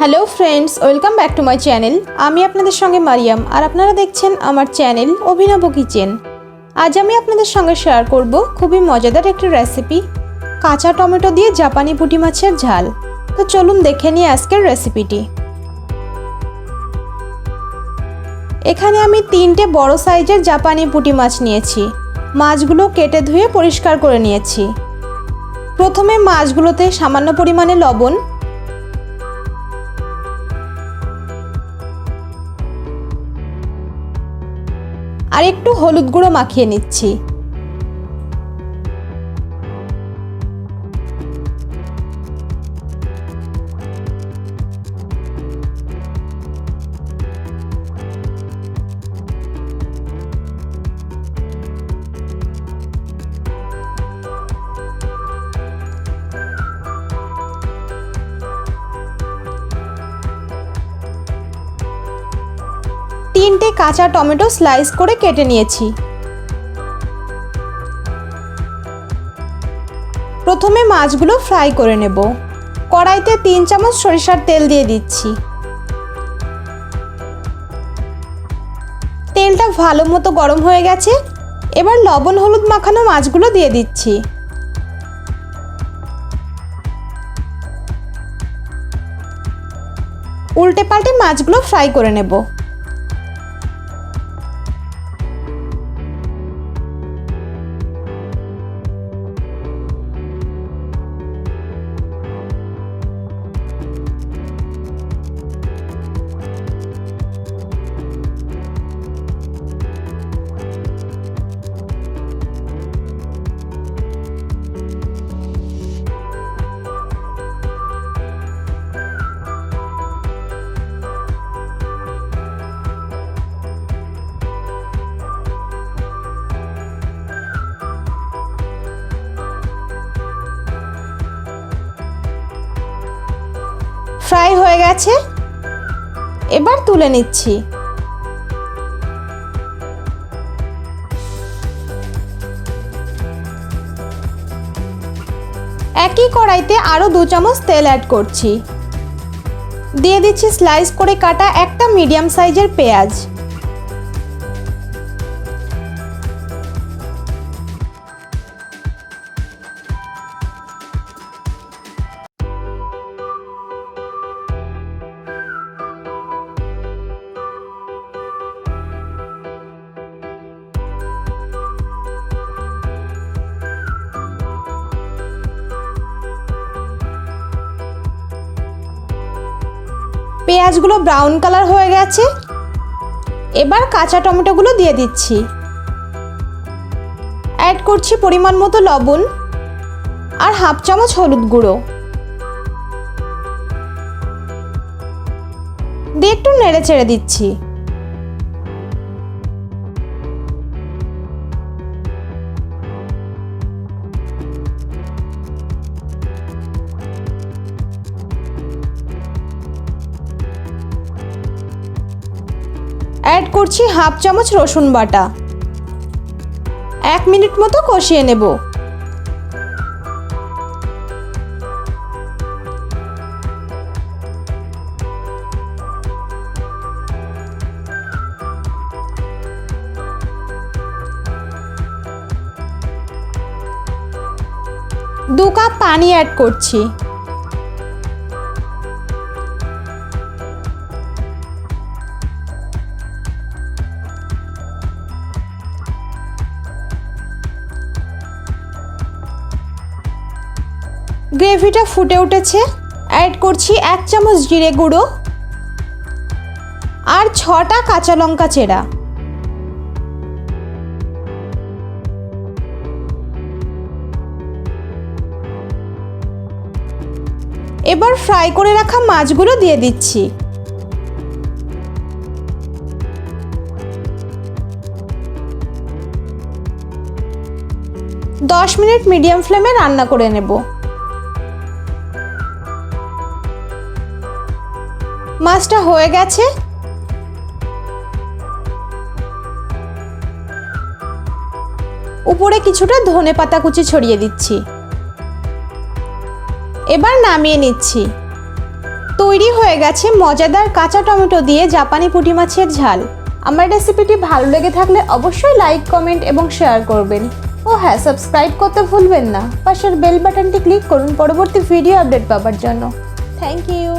Hello friends, welcome back to my channel. আমি আপনাদের সঙ্গে মারিয়াম আর আপনারা দেখছেন আমার চ্যানেল অভিনব কিচেন। আজ আমি আপনাদের সঙ্গে শেয়ার করব খুবই মজাদার একটি রেসিপি, কাঁচা টমেটো দিয়ে জাপানি পুঁটি মাছের ঝাল। তো চলুন দেখে নিই আজকের রেসিপিটি। এখানে আমি 3টে বড় সাইজের জাপানি পুঁটি মাছ নিয়েছি। মাছগুলো কেটে ধুয়ে পরিষ্কার করে নিয়েছি। প্রথমে মাছগুলোতে সামান্য পরিমাণে লবণ, আর একটু হলুদ গুঁড়ো মাখিয়ে নিচ্ছি। তিনটে কাঁচা টমেটো স্লাইস করে কেটে নিয়েছি। প্রথমে মাছগুলো ফ্রাই করে নেব। কড়াইতে 3 চামচ সরিষার তেল দিয়ে দিচ্ছি। তেলটা ভালো মতো গরম হয়ে গেছে। এবার লবণ হলুদ মাখানো মাছগুলো দিয়ে দিচ্ছি। উল্টে পাল্টে মাছগুলো ফ্রাই করে নেব। ফ্রাই হয়ে গেছে, এবার তুলে নিচ্ছি। একই কড়াইতে আরো 2 চামচ তেল অ্যাড করছি। দিয়ে দিচ্ছি স্লাইস করে কাটা একটা মিডিয়াম সাইজের পেঁয়াজ। পেঁয়াজগুলো ব্রাউন কালার হয়ে গেছে। এবার কাঁচা টমেটোগুলো দিয়ে দিচ্ছি। অ্যাড করছি পরিমাণ মতো লবণ আর হাফ চামচ হলুদ গুঁড়ো দিয়ে একটু নেড়ে চেড়ে দিচ্ছি। অ্যাড করছি হাফ চামচ রসুন বাটা। 1 মিনিট মতো কষিয়ে নেব। দু কাপ পানি অ্যাড করছি। গ্রেভিটা ফুটে উঠেছে। অ্যাড করছি 1 চামচ জিরে গুঁড়ো আর 6টা কাঁচা লঙ্কা চেরা। এবার ফ্রাই করে রাখা মাছগুলো দিয়ে দিচ্ছি। দশ মিনিট মিডিয়াম ফ্লেমে রান্না করে নেব। মাছটা হয়ে গেছে। উপরে কিছুটা ধনেপাতা কুচি ছড়িয়ে দিচ্ছি। এবার নামিয়ে নিচ্ছি। তৈরি হয়ে গেছে মজাদার কাঁচা টমেটো দিয়ে জাপানি পুঁটি মাছের ঝাল। আমার রেসিপিটি ভালো লেগে থাকলে অবশ্যই লাইক, কমেন্ট এবং শেয়ার করবেন। ও হ্যাঁ, সাবস্ক্রাইব করতে ভুলবেন না। পাশের বেল বাটনটি ক্লিক করুন পরবর্তী ভিডিও আপডেট পাওয়ার জন্য। Thank you.